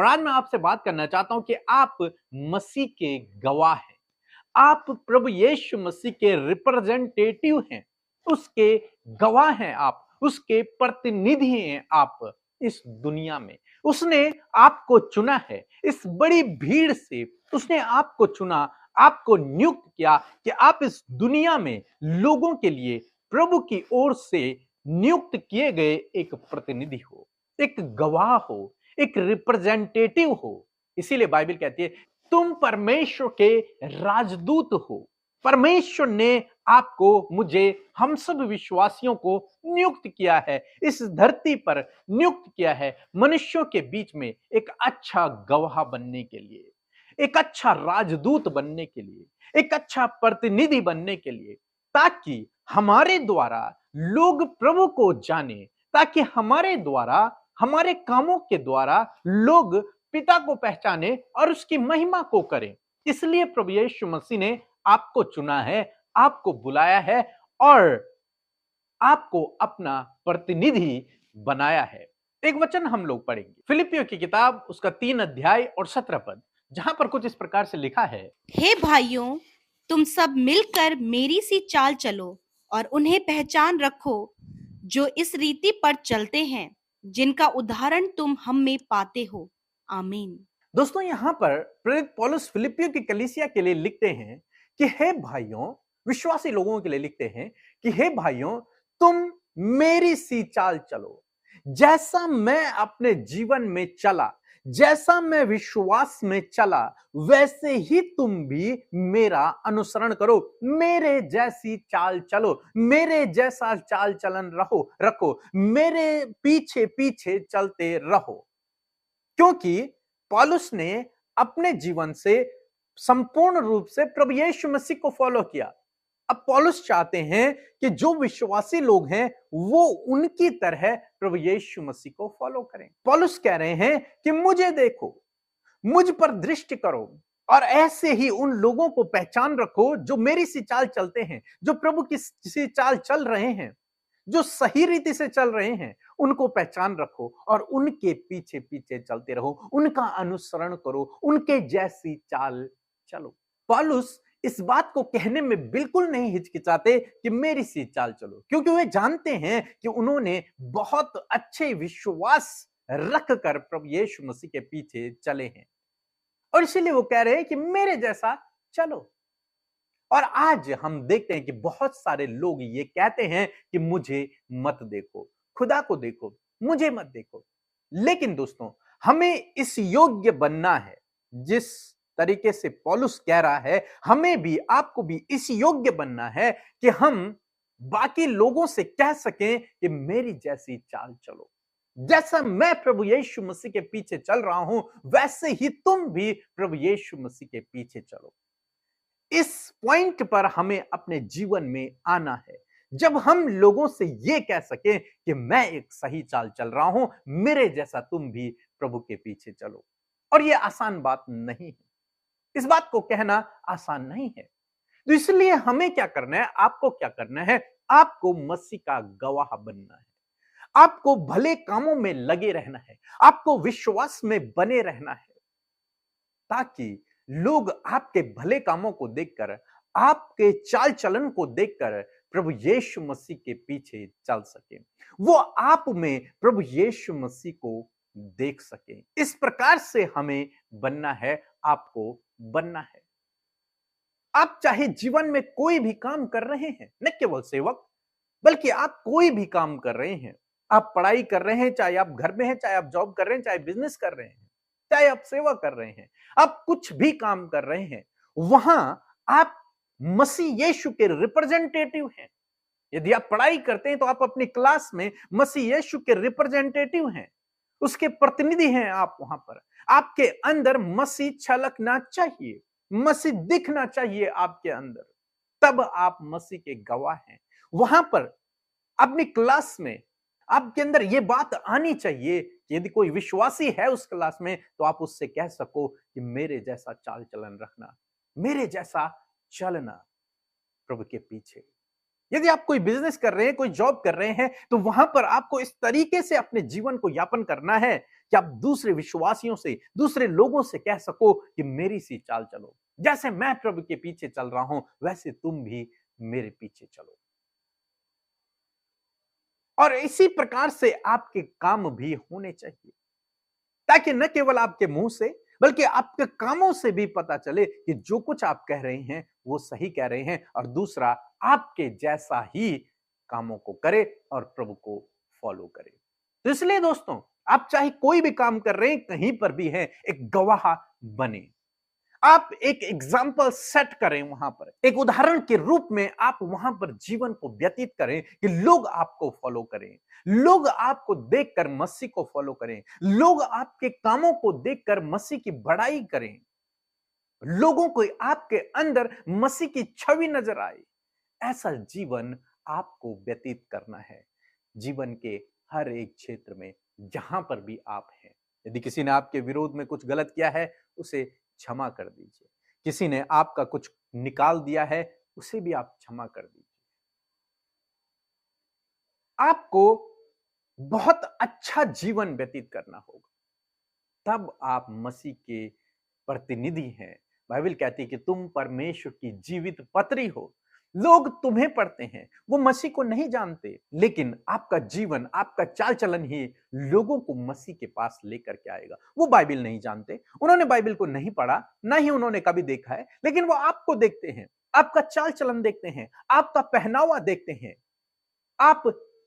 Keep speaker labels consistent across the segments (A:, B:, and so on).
A: और आज मैं आपसे बात करना चाहता हूं कि आप मसीह के गवाह हैं। आप प्रभु यीशु मसीह के रिप्रेजेंटेटिव हैं, उसके गवाह हैं आप, उसके प्रतिनिधि हैं आप इस दुनिया में। उसने आपको चुना है, इस बड़ी भीड़ से उसने आपको चुना, आपको नियुक्त किया कि आप इस दुनिया में लोगों के लिए प्रभु की ओर से नियुक्त किए गए एक प्रतिनिधि हो, एक गवाह हो, एक रिप्रेजेंटेटिव हो। इसीलिए बाइबल कहती है तुम परमेश्वर के राजदूत हो। परमेश्वर ने आपको, मुझे, हम सब विश्वासियों को नियुक्त किया है, इस धरती पर नियुक्त किया है मनुष्यों के बीच में एक अच्छा गवाह बनने के लिए, एक अच्छा राजदूत बनने के लिए, एक अच्छा प्रतिनिधि बनने के लिए, ताकि हमारे द्वारा लोग प्रभु को जाने, ताकि हमारे द्वारा, हमारे कामों के द्वारा लोग पिता को पहचाने और उसकी महिमा को करें। इसलिए प्रभु यीशु मसीह ने आपको चुना है, आपको बुलाया है और आपको अपना प्रतिनिधि बनाया है। एक वचन हम लोग पढ़ेंगे, फिलिपियों की किताब उसका 3 अध्याय और 17 पद, जहां पर कुछ इस प्रकार से लिखा है,
B: हे भाइयों, तुम सब मिलकर मेरी सी चाल चलो और उन्हें पहचान रखो जो इस रीति पर चलते हैं, जिनका उदाहरण तुम हम में पाते हो। आमीन।
A: दोस्तों यहां पर प्रेरित पौलुस फिलिपियों की कलीसिया के लिए लिखते हैं कि हे भाइयों, विश्वासी लोगों के लिए लिखते हैं कि हे भाइयों, तुम मेरी सी चाल चलो। जैसा मैं अपने जीवन में चला, जैसा मैं विश्वास में चला, वैसे ही तुम भी मेरा अनुसरण करो, मेरे जैसी चाल चलो, मेरे जैसा चाल चलन रखो, मेरे पीछे पीछे चलते रहो। क्योंकि पौलुस ने अपने जीवन से संपूर्ण रूप से प्रभु यीशु मसीह को फॉलो किया। अब पौलुस चाहते हैं कि जो विश्वासी लोग हैं वो उनकी तरह प्रभु यीशु मसीह को फॉलो करें। पौलुस कह रहे हैं कि मुझे देखो, मुझ पर दृष्टि करो और ऐसे ही उन लोगों को पहचान रखो जो मेरी सी चाल चलते हैं, जो प्रभु की सी चाल चल रहे हैं, जो सही रीति से चल रहे हैं, उनको पहचान रखो और उनके पीछे पीछे चलते रहो, उनका अनुसरण करो, उनके जैसी चाल चलो। पौलुस इस बात को कहने में बिल्कुल नहीं हिचकिचाते कि मेरी सी चाल चलो, क्योंकि वे जानते हैं कि उन्होंने बहुत अच्छे विश्वास रख कर प्रभु यीशु मसीह के पीछे चले हैं और इसीलिए वो कह रहे हैं कि मेरे जैसा चलो। और आज हम देखते हैं कि बहुत सारे लोग ये कहते हैं कि मुझे मत देखो, खुदा को देखो, मुझे मत देखो। लेकिन दोस्तों, हमें इस योग्य बनना है, जिस तरीके से पौलुस कह रहा है, हमें भी, आपको भी इस योग्य बनना है कि हम बाकी लोगों से कह सकें कि मेरी जैसी चाल चलो। जैसा मैं प्रभु यीशु मसीह के पीछे चल रहा हूं, वैसे ही तुम भी प्रभु यीशु मसीह के पीछे चलो। इस पॉइंट पर हमें अपने जीवन में आना है, जब हम लोगों से ये कह सकें कि मैं एक सही चाल चल रहा हूं, मेरे जैसा तुम भी प्रभु के पीछे चलो। और ये आसान बात नहीं है, इस बात को कहना आसान नहीं है। तो इसलिए हमें क्या करना है, आपको क्या करना है, आपको मसीह का गवाह बनना है, आपको भले कामों में लगे रहना है, आपको विश्वास में बने रहना है, ताकि लोग आपके भले कामों को देखकर, आपके चाल चलन को देखकर प्रभु यीशु मसीह के पीछे चल सके, वो आप में प्रभु यीशु मसीह को देख सके। इस प्रकार से हमें बनना है, आपको बनना है। आप चाहे जीवन में कोई भी काम कर रहे हैं, न केवल सेवक, बल्कि आप कोई भी काम कर रहे हैं, आप पढ़ाई कर रहे हैं, चाहे आप घर में हैं, चाहे आप जॉब कर रहे हैं, चाहे बिजनेस कर रहे हैं, चाहे आप सेवा कर रहे हैं, आप कुछ भी काम कर रहे हैं, वहां आप मसीह यीशु के रिप्रेजेंटेटिव हैं। यदि आप पढ़ाई करते हैं तो आप अपनी क्लास में मसीह यीशु के रिप्रेजेंटेटिव हैं, उसके प्रतिनिधि हैं आप वहां पर। आपके अंदर मसीह छलकना चाहिए, मसीह दिखना चाहिए आपके अंदर, तब आप मसीह के गवाह हैं। वहां पर अपनी क्लास में आपके अंदर यह बात आनी चाहिए कि यदि कोई विश्वासी है उस क्लास में, तो आप उससे कह सको कि मेरे जैसा चाल चलन रखना, मेरे जैसा चलना प्रभु के पीछे। यदि आप कोई बिजनेस कर रहे हैं, कोई जॉब कर रहे हैं, तो वहां पर आपको इस तरीके से अपने जीवन को यापन करना है कि आप दूसरे विश्वासियों से, दूसरे लोगों से कह सको कि मेरी सी चाल चलो। जैसे मैं प्रभु के पीछे चल रहा हूं, वैसे तुम भी मेरे पीछे चलो। और इसी प्रकार से आपके काम भी होने चाहिए, ताकि न केवल आपके मुंह से, बल्कि आपके कामों से भी पता चले कि जो कुछ आप कह रहे हैं वो सही कह रहे हैं, और दूसरा आपके जैसा ही कामों को करे और प्रभु को फॉलो करे। तो इसलिए दोस्तों, आप चाहे कोई भी काम कर रहे हैं, कहीं पर भी हैं, एक गवाह बने। आप एक एग्जाम्पल सेट करें, वहां पर एक उदाहरण के रूप में आप वहां पर जीवन को व्यतीत करें कि लोग आपको फॉलो करें, लोग आपको देखकर मसीह को फॉलो करें, लोग आपके कामों को देखकर मसीह की बड़ाई करें, लोगों को आपके अंदर मसीह की छवि नजर आए। ऐसा जीवन आपको व्यतीत करना है, जीवन के हर एक क्षेत्र में, जहां पर भी आप हैं। यदि किसी ने आपके विरोध में कुछ गलत किया है, उसे क्षमा कर दीजिए। किसी ने आपका कुछ निकाल दिया है, उसे भी आप क्षमा कर दीजिए। आपको बहुत अच्छा जीवन व्यतीत करना होगा, तब आप मसीह के प्रतिनिधि हैं। बाइबल कहती है कि तुम परमेश्वर की जीवित पत्री हो। लोग तुम्हें पढ़ते हैं, वो मसीह को नहीं जानते, लेकिन आपका जीवन, आपका चाल चलन ही लोगों को मसीह के पास लेकर के आएगा। वो बाइबल नहीं जानते, उन्होंने बाइबल को नहीं पढ़ा, ना ही उन्होंने कभी देखा है, लेकिन वो आपको देखते हैं, आपका चाल चलन देखते हैं, आपका पहनावा देखते हैं, आप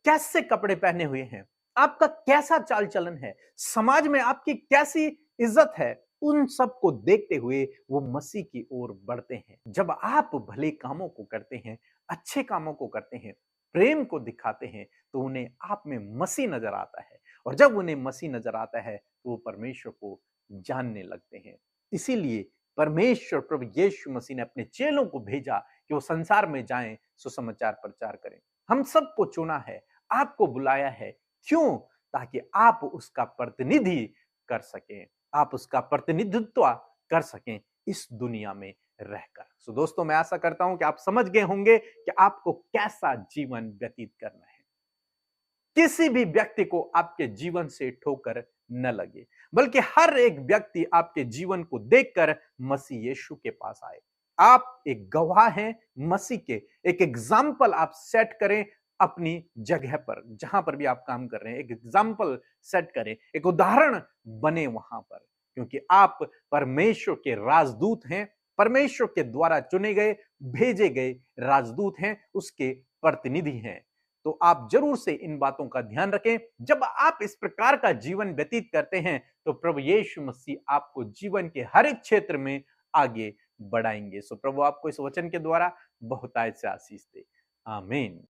A: कैसे कपड़े पहने हुए हैं, आपका कैसा चाल चलन है, समाज में आपकी कैसी इज्जत है, उन सब को देखते हुए वो मसीह की ओर बढ़ते हैं। जब आप भले कामों को करते हैं, अच्छे कामों को करते हैं, प्रेम को दिखाते हैं, तो उन्हें आप में मसीह नजर आता है, और जब उन्हें मसीह नजर आता है तो वो परमेश्वर को जानने लगते हैं। इसीलिए परमेश्वर प्रभु यीशु मसीह ने अपने चेलों को भेजा कि वो संसार में जाएं, सुसमाचार प्रचार करें। हम सबको चुना है, आपको बुलाया है। क्यों? ताकि आप उसका प्रतिनिधि कर सकें, आप उसका प्रतिनिधित्व कर सकें इस दुनिया में रहकर। सो दोस्तों, मैं आशा करता हूं कि आप समझ गए होंगे कि आपको कैसा जीवन व्यतीत करना है। किसी भी व्यक्ति को आपके जीवन से ठोकर न लगे, बल्कि हर एक व्यक्ति आपके जीवन को देखकर मसीह यीशु के पास आए। आप एक गवाह हैं मसीह के, एक एग्जाम्पल आप सेट करें अपनी जगह पर, जहां पर भी आप काम कर रहे हैं, एक एग्जाम्पल सेट करें, एक उदाहरण बने वहां पर, क्योंकि आप परमेश्वर के राजदूत हैं, परमेश्वर के द्वारा चुने गए, भेजे गए राजदूत हैं, उसके प्रतिनिधि हैं। तो आप जरूर से इन बातों का ध्यान रखें। जब आप इस प्रकार का जीवन व्यतीत करते हैं, तो प्रभु यीशु मसीह आपको जीवन के हर एक क्षेत्र में आगे बढ़ाएंगे। सो प्रभु आपको इस वचन के द्वारा बहुतायत से आशीष दे। आमीन।